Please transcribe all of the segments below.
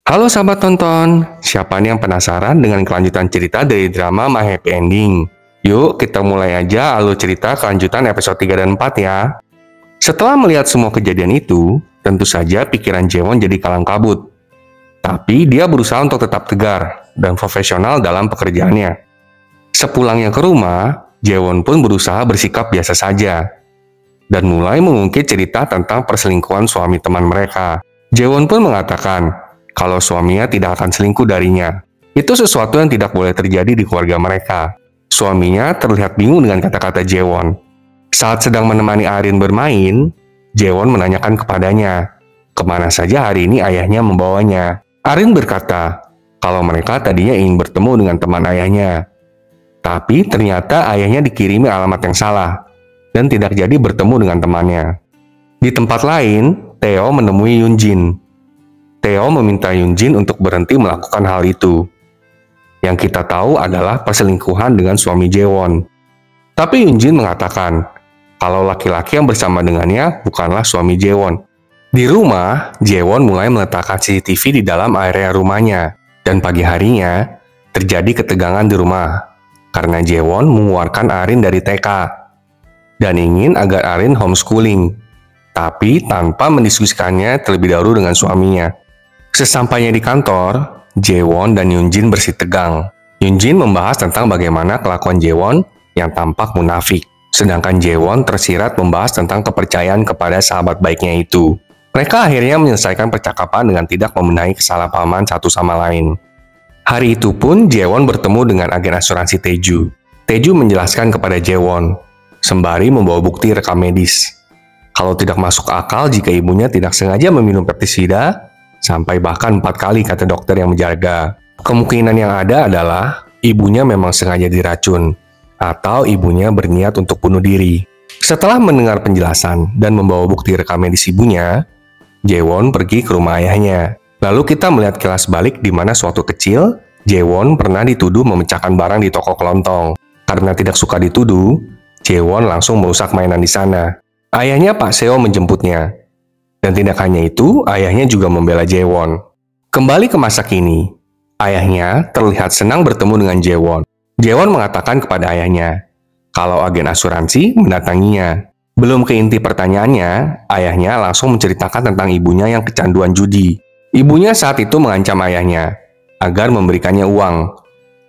Halo sahabat tonton, siapa nih yang penasaran dengan kelanjutan cerita dari drama My Happy Ending? Yuk kita mulai aja alur cerita kelanjutan episode 3 dan 4 ya. Setelah melihat semua kejadian itu, tentu saja pikiran Jaewon jadi kalang kabut. Tapi dia berusaha untuk tetap tegar dan profesional dalam pekerjaannya. Sepulangnya ke rumah, Jaewon pun berusaha bersikap biasa saja dan mulai mengungkit cerita tentang perselingkuhan suami teman mereka. Jaewon pun mengatakan kalau suaminya tidak akan selingkuh darinya. Itu sesuatu yang tidak boleh terjadi di keluarga mereka. Suaminya terlihat bingung dengan kata-kata Jaewon. Saat sedang menemani Arin bermain, Jaewon menanyakan kepadanya, kemana saja hari ini ayahnya membawanya. Arin berkata, kalau mereka tadinya ingin bertemu dengan teman ayahnya. Tapi ternyata ayahnya dikirimi alamat yang salah, dan tidak jadi bertemu dengan temannya. Di tempat lain, Theo menemui Yoonjin. Theo meminta Yoonjin untuk berhenti melakukan hal itu. Yang kita tahu adalah perselingkuhan dengan suami Jaewon. Tapi Yoonjin mengatakan kalau laki-laki yang bersama dengannya bukanlah suami Jaewon. Di rumah, Jaewon mulai meletakkan CCTV di dalam area rumahnya. Dan pagi harinya, terjadi ketegangan di rumah. Karena Jaewon mengeluarkan Arin dari TK. Dan ingin agar Arin homeschooling. Tapi tanpa mendiskusikannya terlebih dahulu dengan suaminya. Sesampainya di kantor, Jaewon dan Yoonjin bersih tegang. Yoonjin membahas tentang bagaimana kelakuan Jaewon yang tampak munafik. Sedangkan Jaewon tersirat membahas tentang kepercayaan kepada sahabat baiknya itu. Mereka akhirnya menyelesaikan percakapan dengan tidak membenahi kesalahpahaman satu sama lain. Hari itu pun Jaewon bertemu dengan agen asuransi Taeju. Taeju menjelaskan kepada Jaewon, sembari membawa bukti rekam medis. Kalau tidak masuk akal jika ibunya tidak sengaja meminum pestisida, sampai bahkan 4 kali kata dokter yang menjaga. Kemungkinan yang ada adalah ibunya memang sengaja diracun atau ibunya berniat untuk bunuh diri. Setelah mendengar penjelasan dan membawa bukti rekam medis ibunya, Jaewon pergi ke rumah ayahnya. Lalu kita melihat kilas balik di mana suatu kecil, Jaewon pernah dituduh memecahkan barang di toko kelontong. Karena tidak suka dituduh, Jaewon langsung merusak mainan di sana. Ayahnya Pak Seo menjemputnya. Dan tidak hanya itu, ayahnya juga membela Jaewon. Kembali ke masa kini, ayahnya terlihat senang bertemu dengan Jaewon. Jaewon mengatakan kepada ayahnya, kalau agen asuransi mendatanginya. Belum ke inti pertanyaannya, ayahnya langsung menceritakan tentang ibunya yang kecanduan judi. Ibunya saat itu mengancam ayahnya, agar memberikannya uang.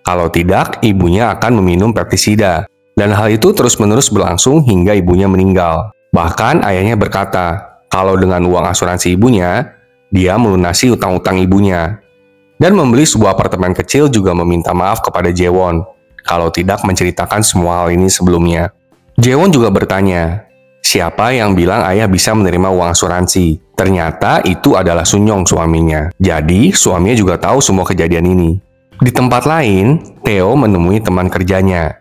Kalau tidak, ibunya akan meminum pestisida. Dan hal itu terus-menerus berlangsung hingga ibunya meninggal. Bahkan ayahnya berkata, kalau dengan uang asuransi ibunya, dia melunasi utang-utang ibunya. Dan membeli sebuah apartemen kecil juga meminta maaf kepada Jaewon, kalau tidak menceritakan semua hal ini sebelumnya. Jaewon juga bertanya, siapa yang bilang ayah bisa menerima uang asuransi? Ternyata itu adalah Sunyong suaminya. Jadi, suaminya juga tahu semua kejadian ini. Di tempat lain, Theo menemui teman kerjanya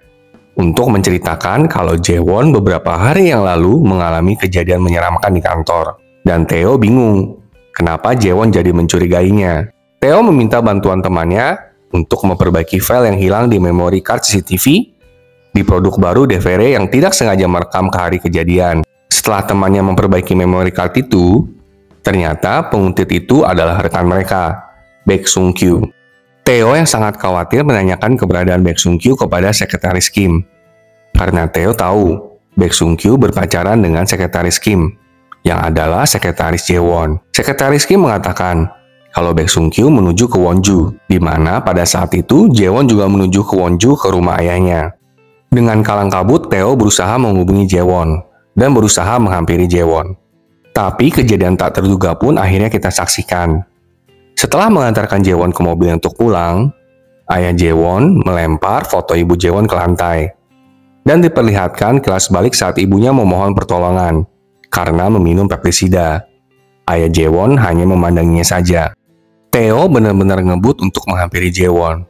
untuk menceritakan kalau Jaewon beberapa hari yang lalu mengalami kejadian menyeramkan di kantor. Dan Theo bingung, kenapa Jaewon jadi mencurigainya. Theo meminta bantuan temannya untuk memperbaiki file yang hilang di memory card CCTV di produk baru DVD yang tidak sengaja merekam ke hari kejadian. Setelah temannya memperbaiki memory card itu, ternyata penguntit itu adalah rekan mereka, Baek Sung Kyu. Theo yang sangat khawatir menanyakan keberadaan Baek Sung Kyu kepada sekretaris Kim. Karena Theo tahu Baek Sung Kyu berpacaran dengan sekretaris Kim, yang adalah sekretaris Jaewon. Sekretaris Kim mengatakan kalau Baek Sung Kyu menuju ke Wonju, di mana pada saat itu Jaewon juga menuju ke Wonju ke rumah ayahnya. Dengan kalang kabut, Theo berusaha menghubungi Jaewon dan berusaha menghampiri Jaewon. Tapi kejadian tak terduga pun akhirnya kita saksikan. Setelah mengantarkan Jaewon ke mobil untuk pulang, ayah Jaewon melempar foto ibu Jaewon ke lantai dan diperlihatkan kilas balik saat ibunya memohon pertolongan karena meminum pestisida. Ayah Jaewon hanya memandanginya saja. Theo benar-benar ngebut untuk menghampiri Jaewon.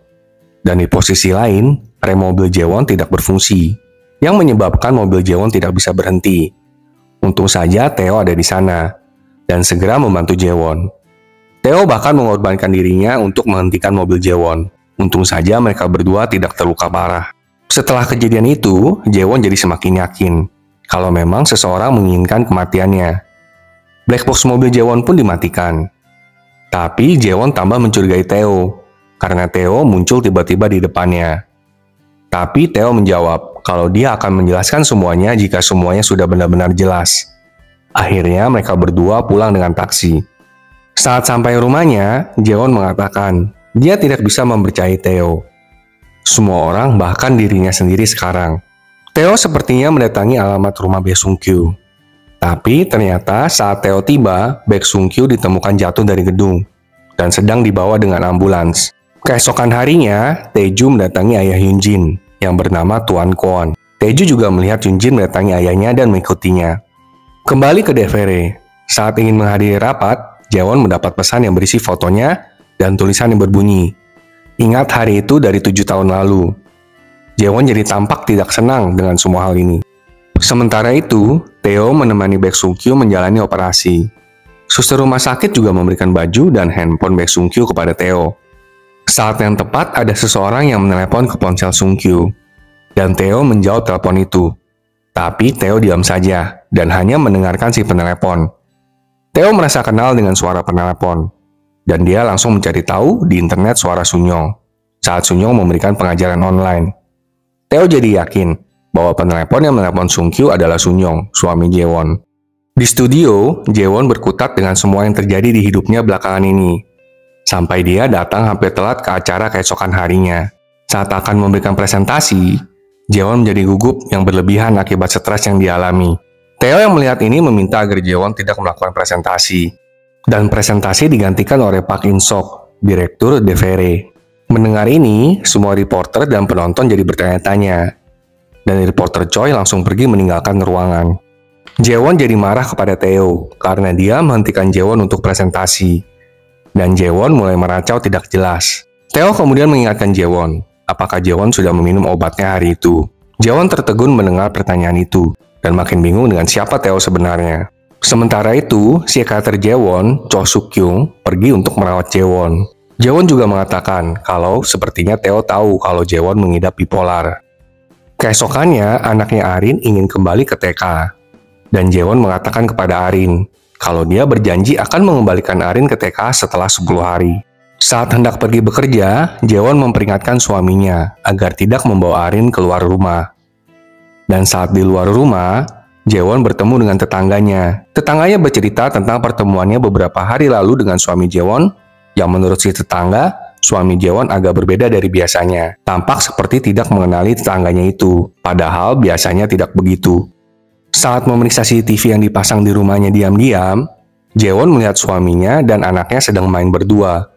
Dan di posisi lain, rem mobil Jaewon tidak berfungsi, yang menyebabkan mobil Jaewon tidak bisa berhenti. Untung saja Theo ada di sana dan segera membantu Jaewon. Theo bahkan mengorbankan dirinya untuk menghentikan mobil Jaewon. Untung saja mereka berdua tidak terluka parah. Setelah kejadian itu, Jaewon jadi semakin yakin kalau memang seseorang menginginkan kematiannya. Black box mobil Jaewon pun dimatikan. Tapi Jaewon tambah mencurigai Theo, karena Theo muncul tiba-tiba di depannya. Tapi Theo menjawab kalau dia akan menjelaskan semuanya jika semuanya sudah benar-benar jelas. Akhirnya mereka berdua pulang dengan taksi. Saat sampai rumahnya, Jaewon mengatakan dia tidak bisa mempercayai Theo. Semua orang, bahkan dirinya sendiri sekarang. Theo sepertinya mendatangi alamat rumah Baek Sung-kyu. Tapi ternyata saat Theo tiba, Baek Sung-kyu ditemukan jatuh dari gedung dan sedang dibawa dengan ambulans. Keesokan harinya, Taeju mendatangi ayah Hyunjin yang bernama Tuan Kwon. Taeju juga melihat Hyunjin mendatangi ayahnya dan mengikutinya. Kembali ke Daefere, saat ingin menghadiri rapat, Jaewon mendapat pesan yang berisi fotonya dan tulisan yang berbunyi, "Ingat hari itu dari 7 tahun lalu." Jaewon jadi tampak tidak senang dengan semua hal ini. Sementara itu, Theo menemani Baek Sung-kyu menjalani operasi. Suster rumah sakit juga memberikan baju dan handphone Baek Sung-kyu kepada Theo. Saat yang tepat ada seseorang yang menelepon ke ponsel Sung-kyu, dan Theo menjawab telepon itu. Tapi Theo diam saja dan hanya mendengarkan si penelepon. Theo merasa kenal dengan suara penelepon, dan dia langsung mencari tahu di internet suara Sunyong saat Sunyong memberikan pengajaran online. Theo jadi yakin bahwa penelepon yang menelepon Sung-kyu adalah Sunyong, suami Jaewon. Di studio, Jaewon berkutat dengan semua yang terjadi di hidupnya belakangan ini. Sampai dia datang hampir telat ke acara keesokan harinya. Saat akan memberikan presentasi, Jaewon menjadi gugup yang berlebihan akibat stres yang dialami. Theo yang melihat ini meminta agar Jaewon tidak melakukan presentasi. Dan presentasi digantikan oleh Park In-sok, direktur Daefere. Mendengar ini, semua reporter dan penonton jadi bertanya-tanya. Dan reporter Choi langsung pergi meninggalkan ruangan. Jaewon jadi marah kepada Theo karena dia menghentikan Jaewon untuk presentasi. Dan Jaewon mulai meracau tidak jelas. Theo kemudian mengingatkan Jaewon, apakah Jaewon sudah meminum obatnya hari itu. Jaewon tertegun mendengar pertanyaan itu, dan makin bingung dengan siapa Theo sebenarnya. Sementara itu, psikiater Jaewon, Cho Suk-kyung, pergi untuk merawat Jaewon. Jaewon juga mengatakan kalau sepertinya Theo tahu kalau Jaewon mengidap bipolar. Keesokannya, anaknya Arin ingin kembali ke TK. Dan Jaewon mengatakan kepada Arin kalau dia berjanji akan mengembalikan Arin ke TK setelah 10 hari. Saat hendak pergi bekerja, Jaewon memperingatkan suaminya agar tidak membawa Arin keluar rumah. Dan saat di luar rumah, Jaewon bertemu dengan tetangganya. Tetangganya bercerita tentang pertemuannya beberapa hari lalu dengan suami Jaewon, yang menurut si tetangga, suami Jaewon agak berbeda dari biasanya. Tampak seperti tidak mengenali tetangganya itu, padahal biasanya tidak begitu. Saat memeriksa CCTV yang dipasang di rumahnya diam-diam, Jaewon melihat suaminya dan anaknya sedang main berdua.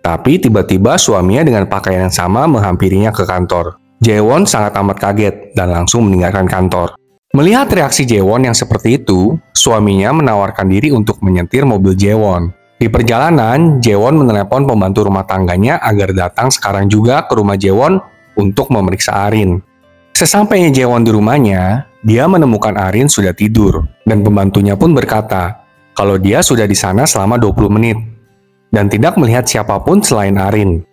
Tapi tiba-tiba suaminya dengan pakaian yang sama menghampirinya ke kantor. Jaewon sangat amat kaget dan langsung meninggalkan kantor. Melihat reaksi Jaewon yang seperti itu, suaminya menawarkan diri untuk menyetir mobil Jaewon. Di perjalanan, Jaewon menelepon pembantu rumah tangganya agar datang sekarang juga ke rumah Jaewon untuk memeriksa Arin. Sesampainya Jaewon di rumahnya, dia menemukan Arin sudah tidur, dan pembantunya pun berkata kalau dia sudah di sana selama 20 menit, dan tidak melihat siapapun selain Arin.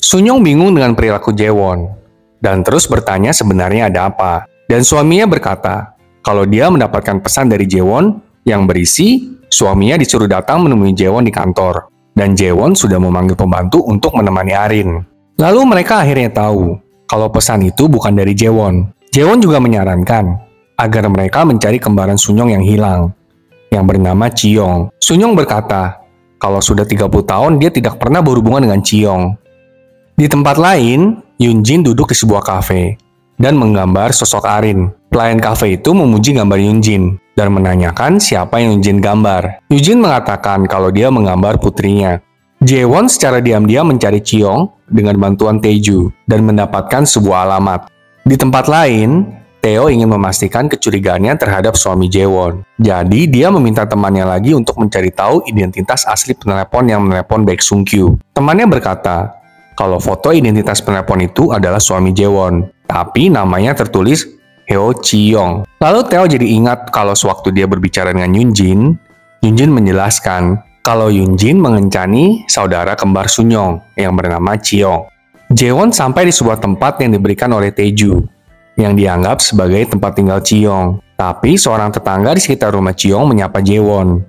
Sunyong bingung dengan perilaku Jaewon, dan terus bertanya sebenarnya ada apa. Dan suaminya berkata kalau dia mendapatkan pesan dari Jaewon yang berisi suaminya disuruh datang menemui Jaewon di kantor, dan Jaewon sudah memanggil pembantu untuk menemani Arin. Lalu mereka akhirnya tahu kalau pesan itu bukan dari Jaewon. Jaewon juga menyarankan agar mereka mencari kembaran Sunyong yang hilang, yang bernama Chiyong. Sunyong berkata kalau sudah 30 tahun dia tidak pernah berhubungan dengan Chiyong. Di tempat lain, Yunjin duduk di sebuah kafe dan menggambar sosok Arin. Pelayan kafe itu memuji gambar Yunjin dan menanyakan siapa yang Yunjin gambar. Yunjin mengatakan kalau dia menggambar putrinya. Jaewon secara diam-diam mencari Chiyong dengan bantuan Taeju dan mendapatkan sebuah alamat. Di tempat lain, Theo ingin memastikan kecurigaannya terhadap suami Jaewon. Jadi dia meminta temannya lagi untuk mencari tahu identitas asli penelepon yang menelepon Baek Sung-kyu. Temannya berkata kalau foto identitas penelepon itu adalah suami Jaewon, tapi namanya tertulis Heo Chiyong. Lalu Theo jadi ingat kalau sewaktu dia berbicara dengan Yunjin, Yunjin menjelaskan kalau Yunjin mengencani saudara kembar Sunyong yang bernama Chiyong. Jaewon sampai di sebuah tempat yang diberikan oleh Taeju, yang dianggap sebagai tempat tinggal Chiyong. Tapi seorang tetangga di sekitar rumah Chiyong menyapa Jaewon.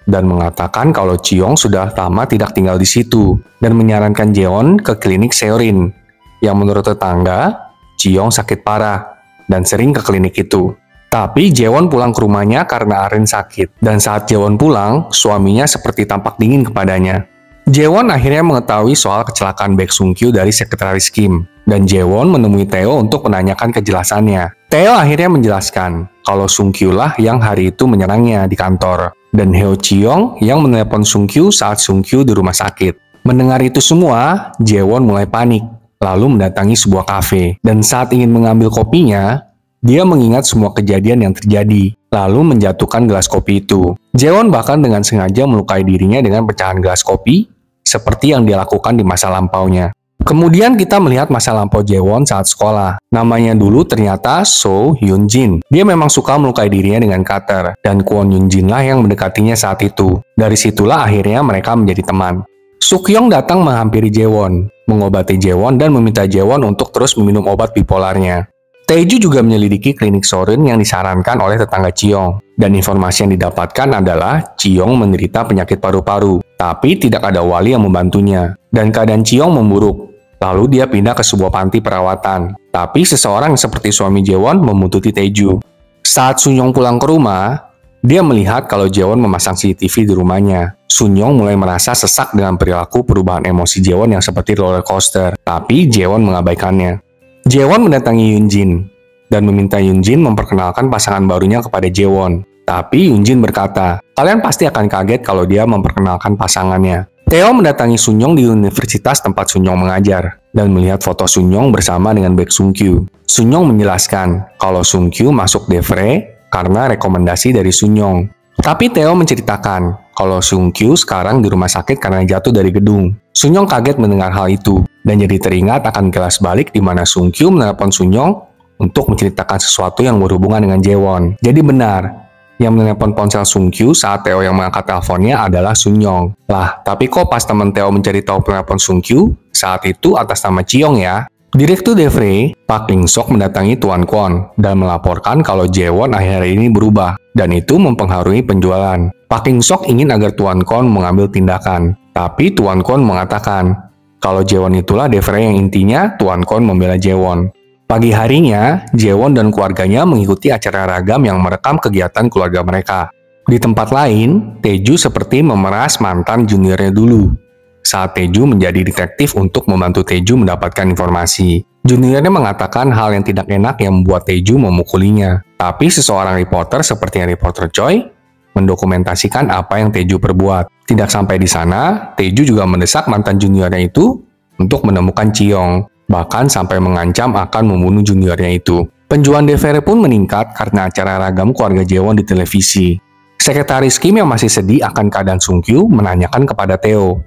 dan mengatakan kalau Chiyong sudah lama tidak tinggal di situ dan menyarankan Jaewon ke klinik Seorin yang menurut tetangga, Chiyong sakit parah dan sering ke klinik itu. Tapi Jaewon pulang ke rumahnya karena Arin sakit dan saat Jaewon pulang, suaminya seperti tampak dingin kepadanya. Jaewon akhirnya mengetahui soal kecelakaan Baek Sung-kyu dari sekretaris Kim dan Jaewon menemui Tae-oh untuk menanyakan kejelasannya. Tae-oh akhirnya menjelaskan kalau Sung-kyu lah yang hari itu menyerangnya di kantor dan Heo Chiyong yang menelepon Sung-kyu saat Sung-kyu di rumah sakit. Mendengar itu semua, Jaewon mulai panik, lalu mendatangi sebuah kafe dan saat ingin mengambil kopinya, dia mengingat semua kejadian yang terjadi, lalu menjatuhkan gelas kopi itu. Jaewon bahkan dengan sengaja melukai dirinya dengan pecahan gelas kopi, seperti yang dia lakukan di masa lampaunya. Kemudian kita melihat masa lampau Jaewon saat sekolah. Namanya dulu ternyata So Hyun-jin. Dia memang suka melukai dirinya dengan cutter, dan Kwon Yoon-jin lah yang mendekatinya saat itu. Dari situlah akhirnya mereka menjadi teman. Suk-hyung datang menghampiri Jaewon, mengobati Jaewon dan meminta Jaewon untuk terus meminum obat bipolarnya. Tae-ju juga menyelidiki klinik Seorin yang disarankan oleh tetangga Chiyong. Dan informasi yang didapatkan adalah Chiyong menderita penyakit paru-paru, tapi tidak ada wali yang membantunya. Dan keadaan Chiyong memburuk. Lalu dia pindah ke sebuah panti perawatan. Tapi seseorang seperti suami Jaewon membuntuti Tae-ju. Saat Sun-young pulang ke rumah, dia melihat kalau Jaewon memasang CCTV di rumahnya. Sun-young mulai merasa sesak dengan perilaku perubahan emosi Jaewon yang seperti roller coaster. Tapi Jaewon mengabaikannya. Jaewon mendatangi Yoon-jin dan meminta Yoon-jin memperkenalkan pasangan barunya kepada Jaewon. Tapi Yoon-jin berkata, kalian pasti akan kaget kalau dia memperkenalkan pasangannya. Tae-oh mendatangi Sun-young di universitas tempat Sun-young mengajar dan melihat foto Sun-young bersama dengan Baek Sung-kyu. Sun-young menjelaskan kalau Sung-kyu masuk Devre karena rekomendasi dari Sun-young. Tapi Tae-oh menceritakan kalau Sung-kyu sekarang di rumah sakit karena jatuh dari gedung. Sun-young kaget mendengar hal itu dan jadi teringat akan kelas balik di mana Sung-kyu menelepon Sun-young untuk menceritakan sesuatu yang berhubungan dengan Jaewon. Jadi benar, yang menelepon ponsel Sung-kyu saat Tae-oh yang mengangkat teleponnya adalah Sun-young. Lah, tapi kok pas teman Tae-oh mencari tahu penelpon Sung-kyu, saat itu atas nama Chiyong ya? Direktur Devre, Park Ling-sok mendatangi Tuan Kwon dan melaporkan kalau Jaewon akhir-akhir ini berubah dan itu mempengaruhi penjualan. Park Ling-sok ingin agar Tuan Kwon mengambil tindakan, tapi Tuan Kwon mengatakan kalau Jaewon itulah Devre yang intinya Tuan Kwon membela Jaewon. Pagi harinya, Jaewon dan keluarganya mengikuti acara ragam yang merekam kegiatan keluarga mereka. Di tempat lain, Tae-ju seperti memeras mantan juniornya dulu. Saat Tae-ju menjadi detektif untuk membantu Tae-ju mendapatkan informasi. Juniornya mengatakan hal yang tidak enak yang membuat Tae-ju memukulinya. Tapi seseorang reporter seperti yang reporter Choi mendokumentasikan apa yang Tae-ju perbuat. Tidak sampai di sana, Tae-ju juga mendesak mantan juniornya itu untuk menemukan Chiyong. Bahkan sampai mengancam akan membunuh juniornya itu. Penjualan Devre pun meningkat karena acara ragam keluarga Jaewon di televisi. Sekretaris Kim yang masih sedih akan keadaan Sung-kyu menanyakan kepada Tae-oh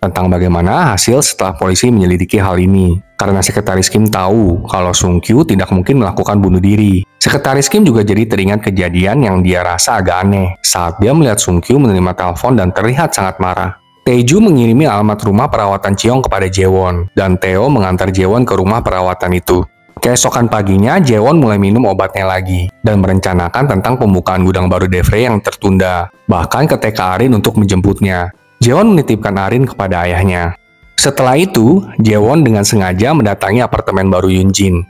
tentang bagaimana hasil setelah polisi menyelidiki hal ini. Karena Sekretaris Kim tahu kalau Sung-kyu tidak mungkin melakukan bunuh diri. Sekretaris Kim juga jadi teringat kejadian yang dia rasa agak aneh saat dia melihat Sung-kyu menerima telepon dan terlihat sangat marah. Tae-ju mengirimi alamat rumah perawatan Chiyong kepada Jaewon, dan Tae-oh mengantar Jaewon ke rumah perawatan itu. Keesokan paginya, Jaewon mulai minum obatnya lagi, dan merencanakan tentang pembukaan gudang baru Devre yang tertunda, bahkan ke TK Arin untuk menjemputnya. Jaewon menitipkan Arin kepada ayahnya. Setelah itu, Jaewon dengan sengaja mendatangi apartemen baru Yoon-jin,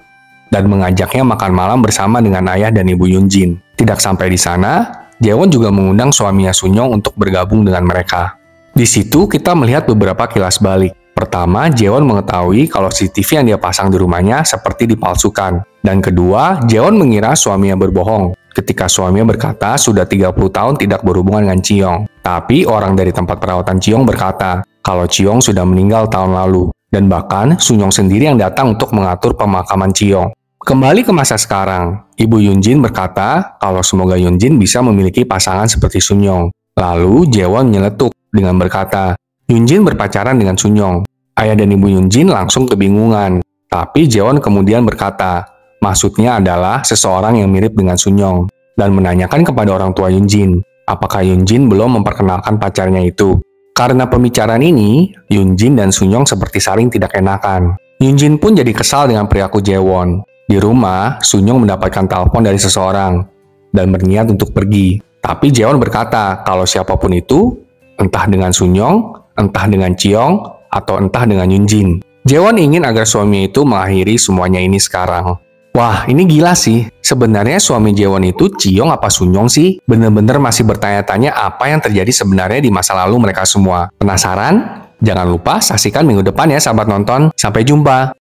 dan mengajaknya makan malam bersama dengan ayah dan ibu Yoon-jin. Tidak sampai di sana, Jaewon juga mengundang suaminya Sun-young untuk bergabung dengan mereka. Di situ kita melihat beberapa kilas balik. Pertama, Jaewon mengetahui kalau CCTV yang dia pasang di rumahnya seperti dipalsukan. Dan kedua, Jaewon mengira suaminya berbohong ketika suaminya berkata sudah 30 tahun tidak berhubungan dengan Chiyong. Tapi orang dari tempat perawatan Chiyong berkata kalau Chiyong sudah meninggal tahun lalu. Dan bahkan Sun-young sendiri yang datang untuk mengatur pemakaman Chiyong. Kembali ke masa sekarang, Ibu Yoon-jin berkata kalau semoga Yoon-jin bisa memiliki pasangan seperti Sun-young. Lalu Jaewon nyeletuk dengan berkata, Yoon-jin berpacaran dengan Sun-young. Ayah dan ibu Yoon-jin langsung kebingungan. Tapi Jaewon kemudian berkata, maksudnya adalah seseorang yang mirip dengan Sun-young. Dan menanyakan kepada orang tua Yoon-jin, apakah Yoon-jin belum memperkenalkan pacarnya itu. Karena pembicaraan ini, Yoon-jin dan Sun-young seperti saling tidak enakan. Yoon-jin pun jadi kesal dengan perilaku Jaewon. Di rumah, Sun-young mendapatkan telepon dari seseorang dan berniat untuk pergi. Tapi Jeon berkata kalau siapapun itu, entah dengan Sunyong, entah dengan Chiong, atau entah dengan Yunjin. Jeon ingin agar suaminya itu mengakhiri semuanya ini sekarang. Wah, ini gila sih. Sebenarnya suami Jeon itu Chiong apa Sunyong sih? Bener-bener masih bertanya-tanya apa yang terjadi sebenarnya di masa lalu mereka semua. Penasaran? Jangan lupa saksikan minggu depan ya sahabat nonton. Sampai jumpa!